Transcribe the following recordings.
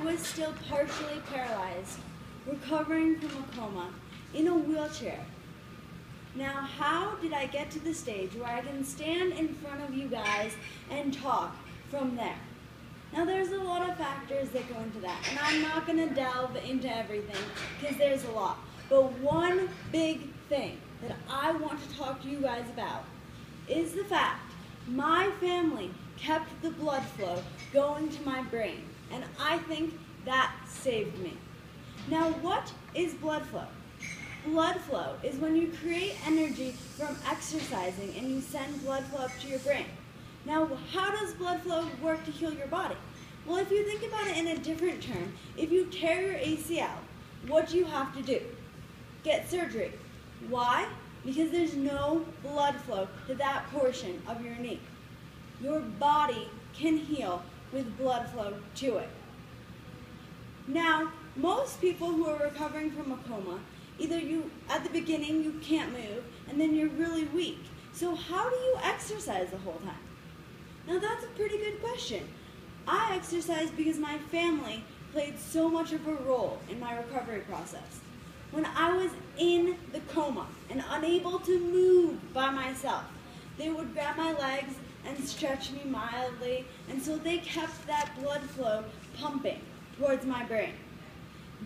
was still partially paralyzed, recovering from a coma, in a wheelchair. Now, how did I get to the stage where I can stand in front of you guys and talk from there? Now, there's a lot of factors that go into that, and I'm not going to delve into everything because there's a lot. But one big thing that I want to talk to you guys about is the fact my family kept the blood flow going to my brain, and I think that saved me. Now, what is blood flow? Blood flow is when you create energy from exercising and you send blood flow up to your brain. Now, how does blood flow work to heal your body? Well, if you think about it in a different term, if you tear your ACL, what do you have to do? Get surgery. Why? Because there's no blood flow to that portion of your knee. Your body can heal with blood flow to it. Now, most people who are recovering from a coma, either at the beginning you can't move, and then you're really weak. So how do you exercise the whole time? Now that's a pretty good question. I exercise because my family played so much of a role in my recovery process. When I was in the coma and unable to move by myself, they would grab my legs and stretch me mildly, and so they kept that blood flow pumping towards my brain.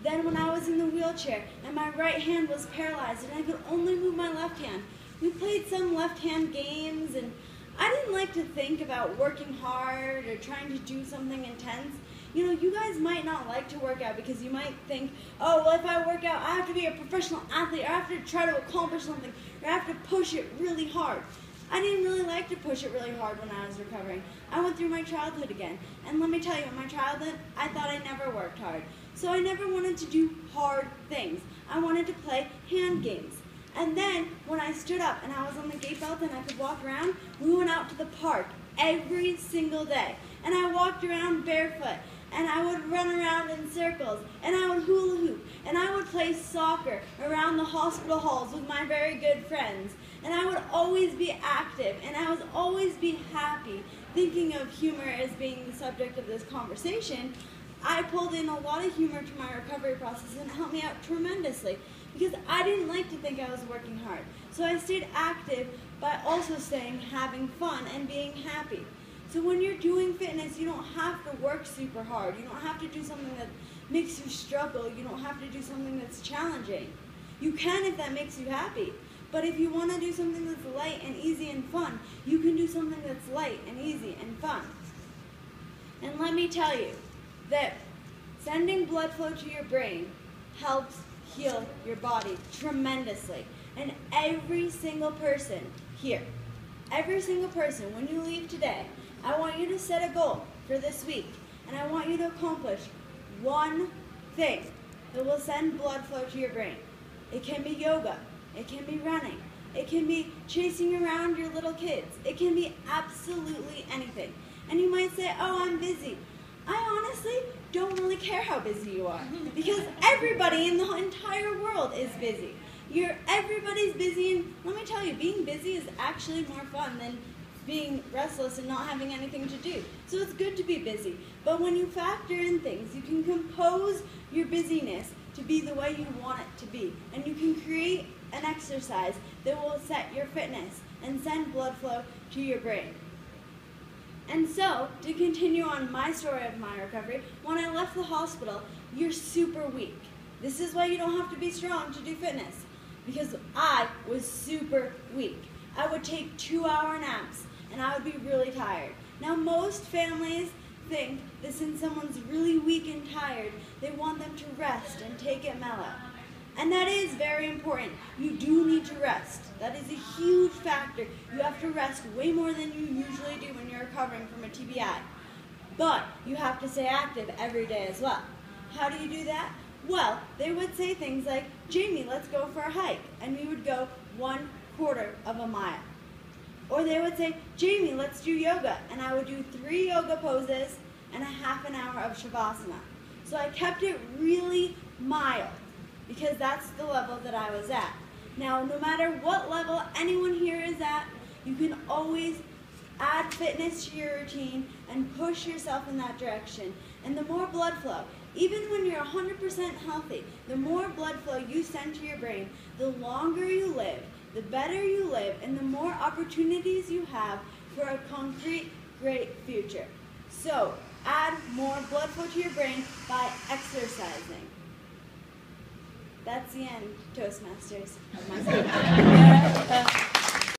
Then when I was in the wheelchair and my right hand was paralyzed and I could only move my left hand, we played some left hand games, and I didn't like to think about working hard or trying to do something intense. You know, you guys might not like to work out because you might think, oh, well, if I work out, I have to be a professional athlete, or I have to try to accomplish something, or I have to push it really hard. I didn't really like to push it really hard when I was recovering. I went through my childhood again, and let me tell you, in my childhood, I thought I never worked hard. So I never wanted to do hard things. I wanted to play hand games. And then, when I stood up and I was on the gait belt and I could walk around, we went out to the park every single day. And I walked around barefoot, and I would run around in circles, and I would hula hoop, and I would play soccer around the hospital halls with my very good friends. And I would always be active, and I would always be happy. Thinking of humor as being the subject of this conversation, I pulled in a lot of humor to my recovery process, and it helped me out tremendously because I didn't like to think I was working hard. So I stayed active by also staying having fun and being happy. So when you're doing fitness, you don't have to work super hard. You don't have to do something that makes you struggle. You don't have to do something that's challenging. You can if that makes you happy. But if you want to do something that's light and easy and fun, you can do something that's light and easy and fun. And let me tell you that sending blood flow to your brain helps heal your body tremendously. And every single person here, every single person, when you leave today, I want you to set a goal for this week. And I want you to accomplish one thing that will send blood flow to your brain. It can be yoga. It can be running. It can be chasing around your little kids. It can be absolutely anything. And you might say, oh, I'm busy. I honestly don't really care how busy you are because everybody in the entire world is busy. Everybody's busy, and let me tell you, being busy is actually more fun than being restless and not having anything to do. So it's good to be busy. But when you factor in things, you can compose your busyness to be the way you want it to be. And you can create an exercise that will set your fitness and send blood flow to your brain. And so, to continue on my story of my recovery, when I left the hospital, you're super weak. This is why you don't have to be strong to do fitness, because I was super weak. I would take 2-hour naps, and I would be really tired. Now, most families think that since someone's really weak and tired, they want them to rest and take it mellow. And that is very important. You do need to rest. That is a huge factor. You have to rest way more than you usually do when you're recovering from a TBI. But you have to stay active every day as well. How do you do that? Well, they would say things like, Jamie, let's go for a hike. And we would go 1/4 of a mile. Or they would say, Jamie, let's do yoga. And I would do 3 yoga poses and a half an hour of Shavasana. So I kept it really mild, because that's the level that I was at. Now, no matter what level anyone here is at, you can always Add fitness to your routine and push yourself in that direction. And the more blood flow, even when you're 100% healthy, the more blood flow you send to your brain, the longer you live, the better you live, and the more opportunities you have for a concrete, great future. So, add more blood flow to your brain by exercising. That's the end, Toastmasters, of my speech.